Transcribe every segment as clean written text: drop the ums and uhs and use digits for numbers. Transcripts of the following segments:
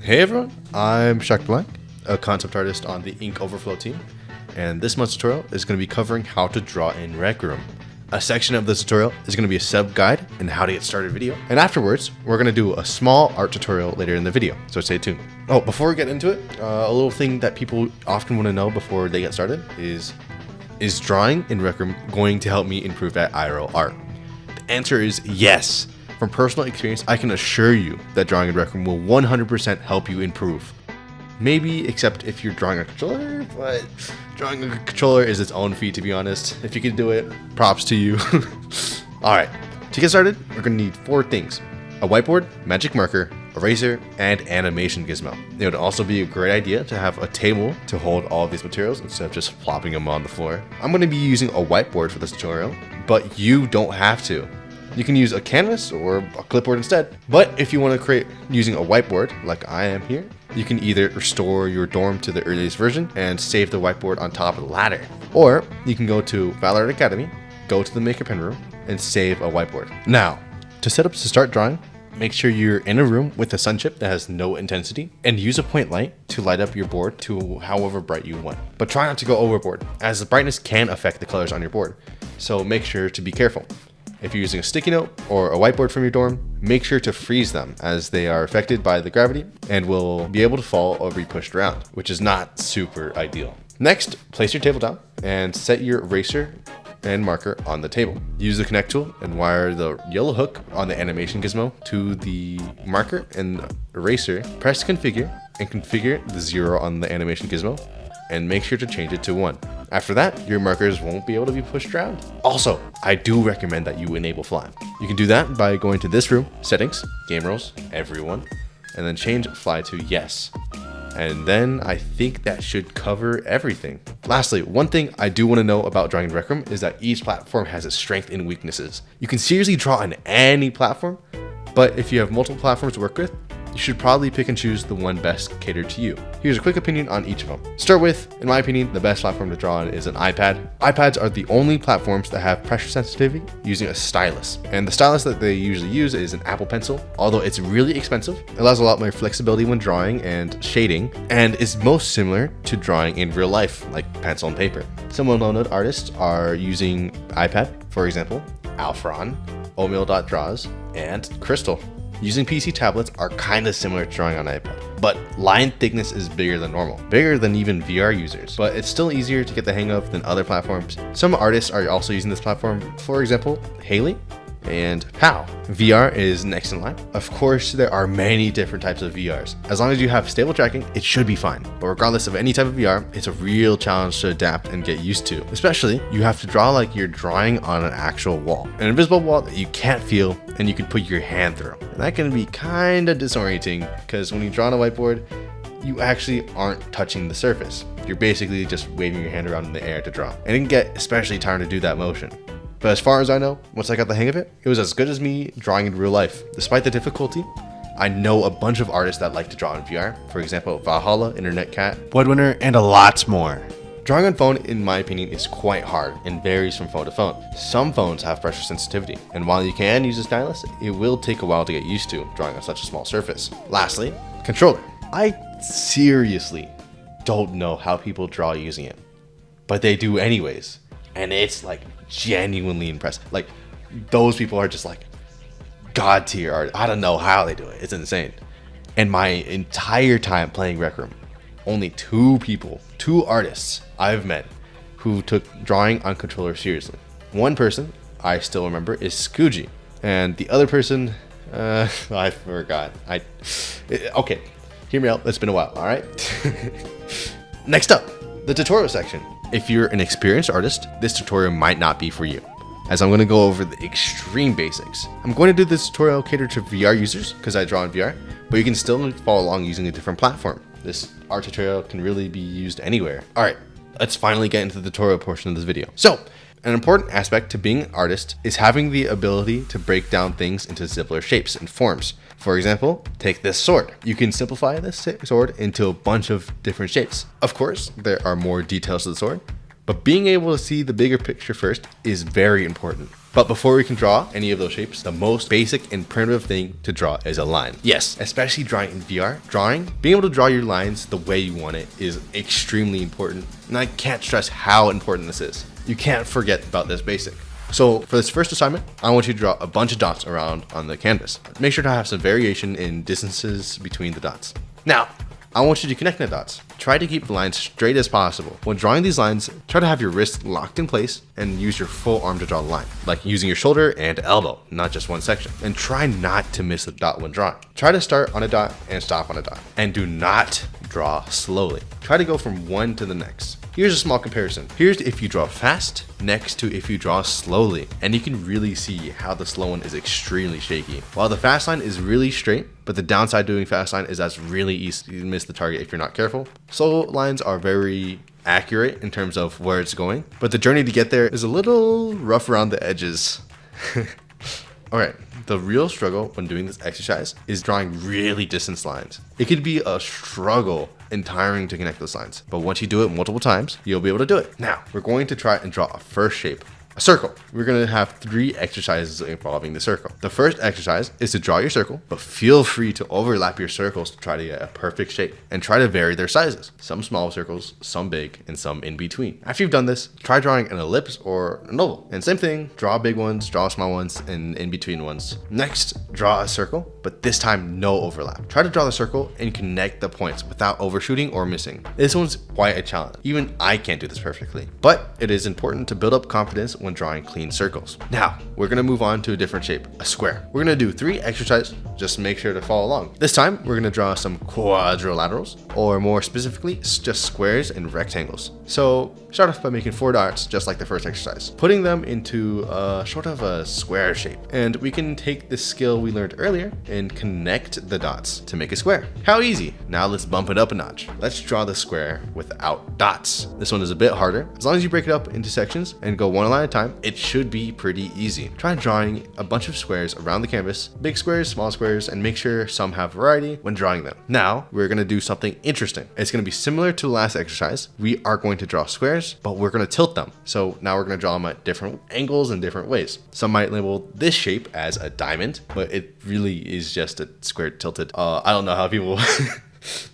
Hey everyone, I'm Shockedblack, a concept artist on the Ink Overflow team, and this month's tutorial is going to be covering how to draw in Rec Room. A section of this tutorial is going to be a sub-guide and how to get started video, and afterwards we're going to do a small art tutorial later in the video, so stay tuned. Oh, before we get into it, a little thing that people often want to know before they get started is drawing in Rec Room going to help me improve at IRL art? The answer is yes. From personal experience, I can assure you that drawing in Rec Room will 100% help you improve. Maybe except if you're drawing a controller, but drawing a controller is its own feat, to be honest. If you can do it, props to you. Alright, to get started, we're going to need 4 things: a whiteboard, magic marker, eraser, and animation gizmo. It would also be a great idea to have a table to hold all of these materials instead of just flopping them on the floor. I'm going to be using a whiteboard for this tutorial, but you don't have to. You can use a canvas or a clipboard instead. But if you want to create using a whiteboard, like I am here, you can either restore your dorm to the earliest version and save the whiteboard on top of the ladder. Or you can go to Valorant Academy, go to the Maker Pen room, and save a whiteboard. Now, to set up to start drawing, make sure you're in a room with a sun chip that has no intensity, and use a point light to light up your board to however bright you want. But try not to go overboard, as the brightness can affect the colors on your board, so make sure to be careful. If you're using a sticky note or a whiteboard from your dorm, make sure to freeze them, as they are affected by the gravity and will be able to fall or be pushed around, which is not super ideal. Next, place your table down and set your eraser and marker on the table. Use the connect tool and wire the yellow hook on the animation gizmo to the marker and eraser. Press configure and configure the 0 on the animation gizmo, and make sure to change it to 1. After that, your markers won't be able to be pushed around. Also, I do recommend that you enable fly. You can do that by going to this room, settings, game rules, everyone, and then change fly to yes. And then I think that should cover everything. Lastly, one thing I do want to know about drawing in Rec Room is that each platform has its strengths and weaknesses. You can seriously draw on any platform, but if you have multiple platforms to work with, you should probably pick and choose the one best catered to you. Here's a quick opinion on each of them. Start with, in my opinion, the best platform to draw on is an iPad. iPads are the only platforms that have pressure sensitivity using a stylus. And the stylus that they usually use is an Apple Pencil. Although it's really expensive, it allows a lot more flexibility when drawing and shading, and is most similar to drawing in real life, like pencil and paper. Some well-known artists are using iPad, for example, Alfron, Oatmeal.Draws, and Crystal. Using PC tablets are kind of similar to drawing on iPad, but line thickness is bigger than normal, bigger than even VR users, but it's still easier to get the hang of than other platforms. Some artists are also using this platform, for example, Haley and Pow. VR is next in line. Of course, there are many different types of VRs. As long as you have stable tracking, it should be fine. But regardless of any type of VR, it's a real challenge to adapt and get used to. Especially, you have to draw like you're drawing on an actual wall. An invisible wall that you can't feel and you can put your hand through. And that can be kind of disorienting, because when you draw on a whiteboard, you actually aren't touching the surface. You're basically just waving your hand around in the air to draw. And it can get especially tiring to do that motion. But as far as I know, once I got the hang of it, it was as good as me drawing in real life. Despite the difficulty, I know a bunch of artists that like to draw in VR. For example, Valhalla, Internet Cat, Woodwinner, and a lot more. Drawing on phone, in my opinion, is quite hard and varies from phone to phone. Some phones have pressure sensitivity, and while you can use a stylus, it will take a while to get used to drawing on such a small surface. Lastly, controller. I seriously don't know how people draw using it, but they do anyways, and it's like genuinely impressive. Like, those people are just like god tier art. I don't know how they do it. It's insane. And my entire time playing Rec Room, only 2 artists I've met who took drawing on controller seriously. One person I still remember is Scoogy, and the other person, I forgot. Okay, hear me out. It's been a while. All right. Next up, the tutorial section. If you're an experienced artist, this tutorial might not be for you, as I'm going to go over the extreme basics. I'm going to do this tutorial catered to VR users because I draw in VR, but you can still follow along using a different platform. This art tutorial can really be used anywhere. All right, let's finally get into the tutorial portion of this video. So, an important aspect to being an artist is having the ability to break down things into simpler shapes and forms. For example, take this sword. You can simplify this sword into a bunch of different shapes. Of course, there are more details to the sword, but being able to see the bigger picture first is very important. But before we can draw any of those shapes, the most basic and primitive thing to draw is a line. Yes, especially drawing in VR, being able to draw your lines the way you want it is extremely important. And I can't stress how important this is. You can't forget about this basic. So for this first assignment, I want you to draw a bunch of dots around on the canvas. Make sure to have some variation in distances between the dots. Now, I want you to connect the dots. Try to keep the lines straight as possible. When drawing these lines, try to have your wrist locked in place and use your full arm to draw the line, like using your shoulder and elbow, not just one section. And try not to miss a dot when drawing. Try to start on a dot and stop on a dot. And do not draw slowly. Try to go from one to the next. Here's a small comparison. Here's if you draw fast next to if you draw slowly. And you can really see how the slow one is extremely shaky. While the fast line is really straight, but the downside doing fast line is that's really easy to miss the target if you're not careful. Slow lines are very accurate in terms of where it's going, but the journey to get there is a little rough around the edges. Alright, the real struggle when doing this exercise is drawing really distant lines. It could be a struggle and tiring to connect those lines, but once you do it multiple times, you'll be able to do it. Now, we're going to try and draw a first shape. A circle. We're going to have 3 exercises involving the circle. The first exercise is to draw your circle, but feel free to overlap your circles to try to get a perfect shape and try to vary their sizes. Some small circles, some big, and some in between. After you've done this, try drawing an ellipse or an oval. And same thing, draw big ones, draw small ones, and in between ones. Next, draw a circle, but this time no overlap. Try to draw the circle and connect the points without overshooting or missing. This one's quite a challenge. Even I can't do this perfectly, but it is important to build up confidence when drawing clean circles. Now, we're gonna move on to a different shape, a square. We're gonna do 3 exercises, just make sure to follow along. This time, we're gonna draw some quadrilaterals, or more specifically, just squares and rectangles. So, start off by making 4 dots, just like the first exercise, putting them into sort of a square shape. And we can take the skill we learned earlier and connect the dots to make a square. How easy? Now let's bump it up a notch. Let's draw the square without dots. This one is a bit harder. As long as you break it up into sections and go one line at a time, it should be pretty easy. Try drawing a bunch of squares around the canvas, big squares, small squares, and make sure some have variety when drawing them. Now, we're gonna do something interesting. It's gonna be similar to the last exercise. We are going to draw squares, but we're gonna tilt them. So now we're gonna draw them at different angles and different ways. Some might label this shape as a diamond, but it really is just a square tilted. I don't know how people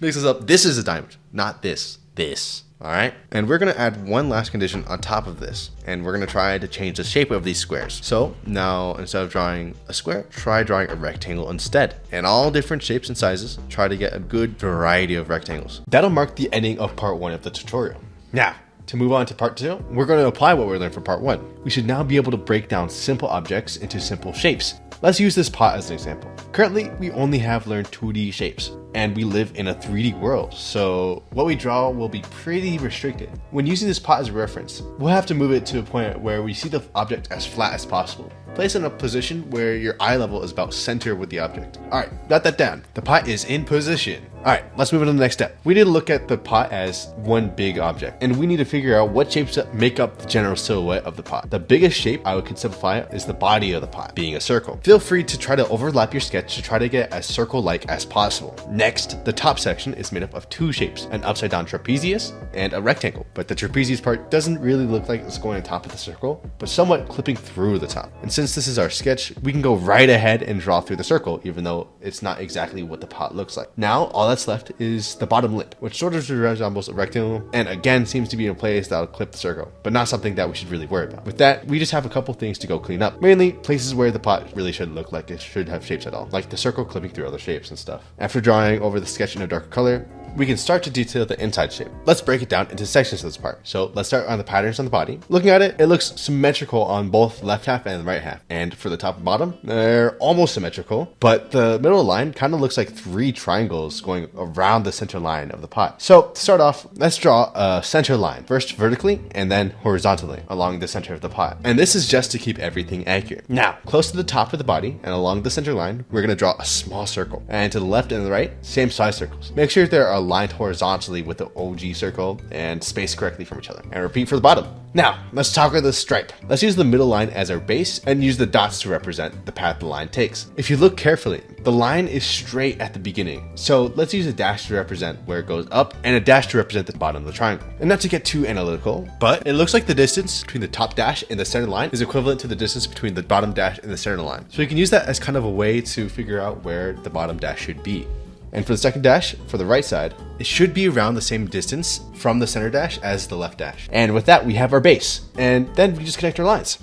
mix this up. This is a diamond, not this. This. All right. And we're going to add one last condition on top of this. And we're going to try to change the shape of these squares. So now instead of drawing a square, try drawing a rectangle instead. And all different shapes and sizes, try to get a good variety of rectangles. That'll mark the ending of part 1 of the tutorial. Now, to move on to part 2, we're going to apply what we learned from part 1. We should now be able to break down simple objects into simple shapes. Let's use this pot as an example. Currently, we only have learned 2D shapes, and we live in a 3D world, so what we draw will be pretty restricted. When using this pot as a reference, we'll have to move it to a point where we see the object as flat as possible. Place it in a position where your eye level is about center with the object. Alright, got that down. The pot is in position. Alright, let's move on to the next step. We need to look at the pot as one big object, and we need to figure out what shapes make up the general silhouette of the pot. The biggest shape I could simplify is the body of the pot, being a circle. Feel free to try to overlap your sketch to try to get as circle-like as possible. Next, the top section is made up of 2 shapes, an upside down trapezius and a rectangle. But the trapezius part doesn't really look like it's going on top of the circle, but somewhat clipping through the top. And since this is our sketch, we can go right ahead and draw through the circle, even though it's not exactly what the pot looks like. Now, all that's left is the bottom lip, which sort of resembles a rectangle, and again seems to be in a place that'll clip the circle, but not something that we should really worry about. With that, we just have a couple things to go clean up. Mainly, places where the pot really shouldn't look like it should have shapes at all, like the circle clipping through other shapes and stuff. After drawing over the sketch in a darker color, we can start to detail the inside shape. Let's break it down into sections of this part. So let's start on the patterns on the body. Looking at it, it looks symmetrical on both left half and the right half. And for the top and bottom, they're almost symmetrical, but the middle line kind of looks like 3 triangles going around the center line of the pot. So to start off, let's draw a center line, first vertically and then horizontally along the center of the pot. And this is just to keep everything accurate. Now, close to the top of the body and along the center line, we're gonna draw a small circle. And to the left and the right, same size circles. Make sure there are aligned horizontally with the OG circle and spaced correctly from each other. And repeat for the bottom. Now, let's toggle the stripe. Let's use the middle line as our base and use the dots to represent the path the line takes. If you look carefully, the line is straight at the beginning. So let's use a dash to represent where it goes up and a dash to represent the bottom of the triangle. And not to get too analytical, but it looks like the distance between the top dash and the center line is equivalent to the distance between the bottom dash and the center line. So you can use that as kind of a way to figure out where the bottom dash should be. And for the second dash, for the right side, it should be around the same distance from the center dash as the left dash. And with that, we have our base. And then we just connect our lines.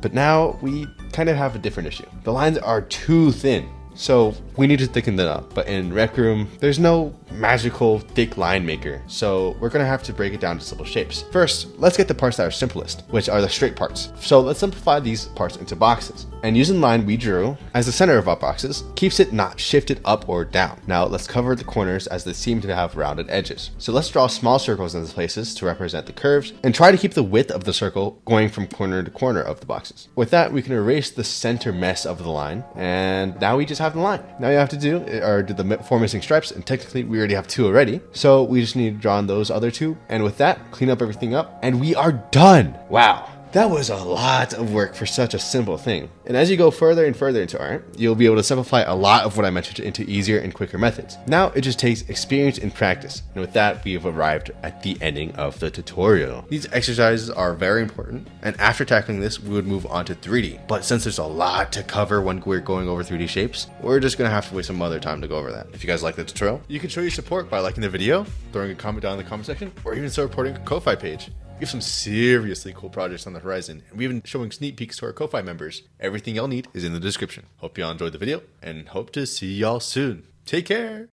But now we kind of have a different issue. The lines are too thin. So we need to thicken that up. But in Rec Room, there's no magical thick line maker. So we're gonna have to break it down to simple shapes. First, let's get the parts that are simplest, which are the straight parts. So let's simplify these parts into boxes. And using the line we drew as the center of our boxes keeps it not shifted up or down. Now let's cover the corners as they seem to have rounded edges. So let's draw small circles in these places to represent the curves and try to keep the width of the circle going from corner to corner of the boxes. With that, we can erase the center mess of the line. And now we just have the line. Now you have to do the 4 missing stripes, and technically we already have 2 already. So we just need to draw on those other 2. And with that, clean up everything up and we are done. Wow. That was a lot of work for such a simple thing. And as you go further and further into art, you'll be able to simplify a lot of what I mentioned into easier and quicker methods. Now it just takes experience and practice. And with that, we have arrived at the ending of the tutorial. These exercises are very important. And after tackling this, we would move on to 3D. But since there's a lot to cover when we're going over 3D shapes, we're just gonna have to wait some other time to go over that. If you guys like the tutorial, you can show your support by liking the video, throwing a comment down in the comment section, or even supporting a Ko-Fi page. We have some seriously cool projects on the horizon, and we've been showing sneak peeks to our Ko-Fi members. Everything y'all need is in the description. Hope y'all enjoyed the video, and hope to see y'all soon. Take care!